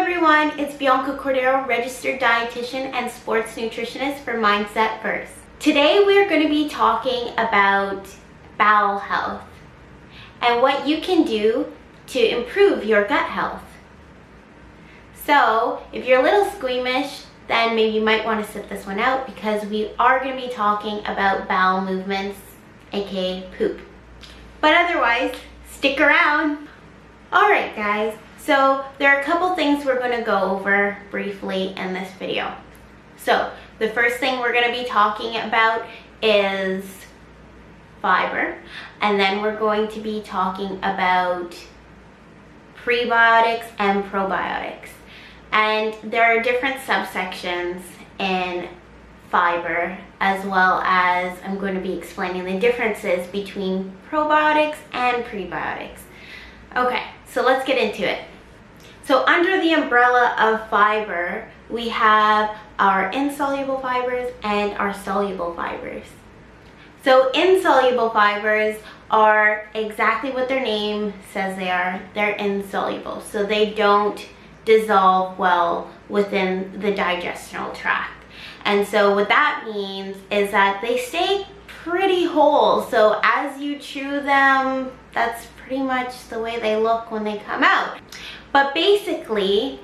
everyone, it's Bianca Cordero, registered dietitian and sports nutritionist for Mindset First. Today we're going to be talking about bowel health and what you can do to improve your gut health. So if you're a little squeamish, then maybe you might want to sit this one out because we are going to be talking about bowel movements, aka poop. But otherwise, stick around. Alright guys, so there are a couple things we're going to go over briefly in this video. So the first thing we're going to be talking about is fiber, and then we're going to be talking about prebiotics and probiotics. And there are different subsections in fiber, as well as I'm going to be explaining the differences between probiotics and prebiotics. Okay, so let's get into it. So under the umbrella of fiber, we have our insoluble fibers and our soluble fibers. So insoluble fibers are exactly what their name says they are. They're insoluble, so they don't dissolve well within the digestional tract. And so what that means is that they stay pretty whole. So as you chew them, that's pretty much the way they look when they come out. But basically,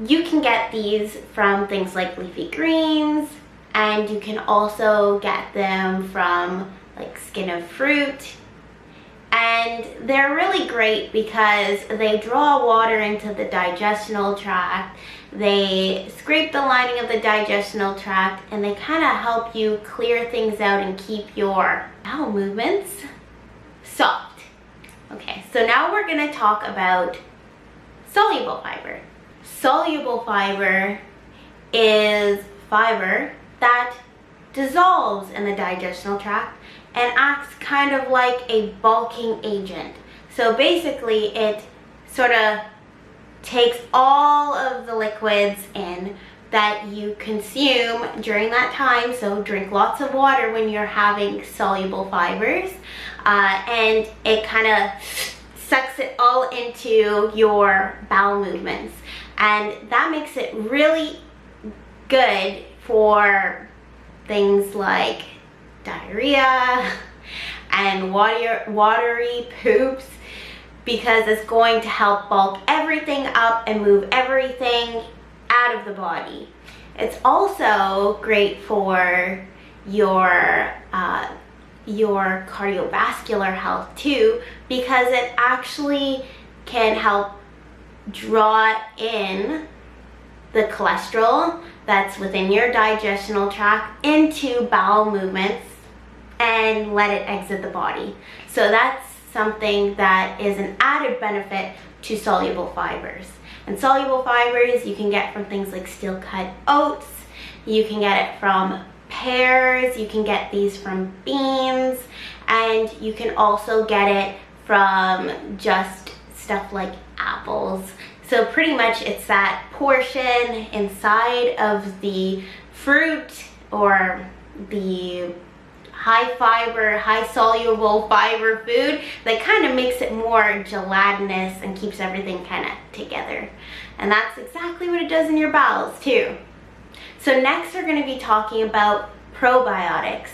you can get these from things like leafy greens, and you can also get them from like skin of fruit. And they're really great because they draw water into the digestional tract, they scrape the lining of the digestional tract, and they kind of help you clear things out and keep your bowel movements soft. Okay, so now we're going to talk about soluble fiber. Soluble fiber is fiber that dissolves in the digestional tract and acts kind of like a bulking agent. So basically it sort of takes all of the liquids in that you consume during that time. So drink lots of water when you're having soluble fibers, and it kind of sucks it all into your bowel movements, and that makes it really good for things like diarrhea and watery poops, because it's going to help bulk everything up and move everything out of the body. It's also great for your cardiovascular health too, because it actually can help draw in the cholesterol that's within your digestional tract into bowel movements and let it exit the body. So that's something that is an added benefit to soluble fibers. And soluble fibers you can get from things like steel cut oats, you can get it from pears, you can get these from beans, and you can also get it from just stuff like apples. So pretty much it's that portion inside of the fruit or the high fiber, high soluble fiber food that kind of makes it more gelatinous and keeps everything kind of together. And that's exactly what it does in your bowels too. So next we're going to be talking about probiotics.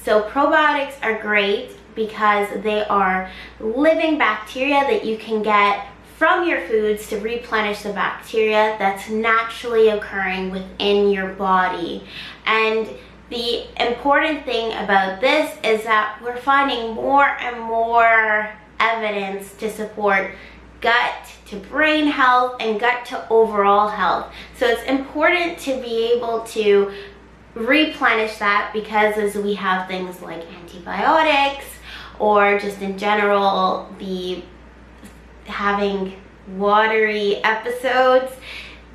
So probiotics are great because they are living bacteria that you can get from your foods to replenish the bacteria that's naturally occurring within your body. And the important thing about this is that we're finding more and more evidence to support gut to brain health and gut to overall health. So it's important to be able to replenish that, because as we have things like antibiotics or just in general having watery episodes,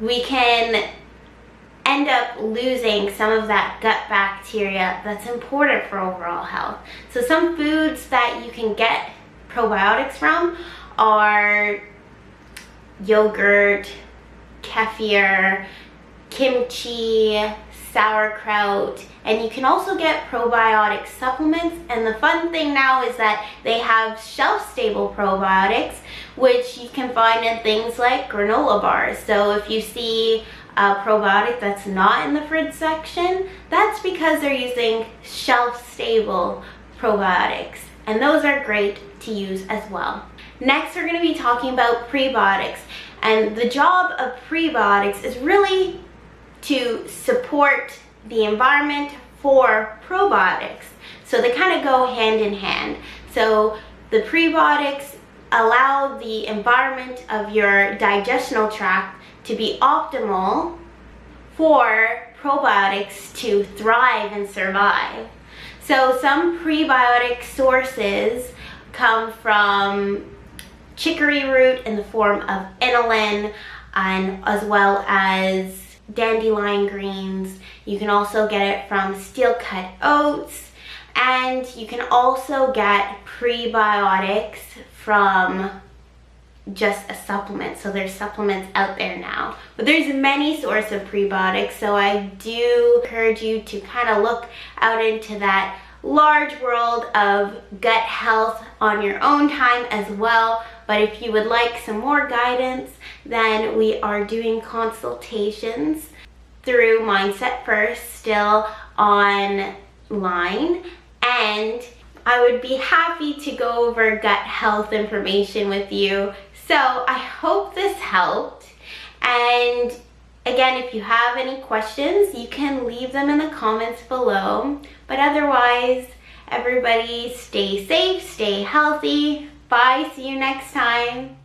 we can end up losing some of that gut bacteria that's important for overall health. So some foods that you can get probiotics from are yogurt, kefir, kimchi, sauerkraut, and you can also get probiotic supplements. And the fun thing now is that they have shelf-stable probiotics, which you can find in things like granola bars. So if you see a probiotic that's not in the fridge section, that's because they're using shelf-stable probiotics, and those are great to use as well. Next, we're going to be talking about prebiotics, and the job of prebiotics is really to support the environment for probiotics. So they kind of go hand in hand. So the prebiotics allow the environment of your digestional tract to be optimal for probiotics to thrive and survive. So some prebiotic sources come from chicory root in the form of inulin, and as well as dandelion greens. You can also get it from steel cut oats, and you can also get prebiotics from just a supplement. So there's supplements out there now, but there's many sources of prebiotics, so I do encourage you to kind of look out into that large world of gut health on your own time as well. But if you would like some more guidance, then we are doing consultations through Mindset First, still online, and I would be happy to go over gut health information with you. So I hope this helped, and again, if you have any questions, you can leave them in the comments below. But otherwise, everybody stay safe, stay healthy. Bye, see you next time.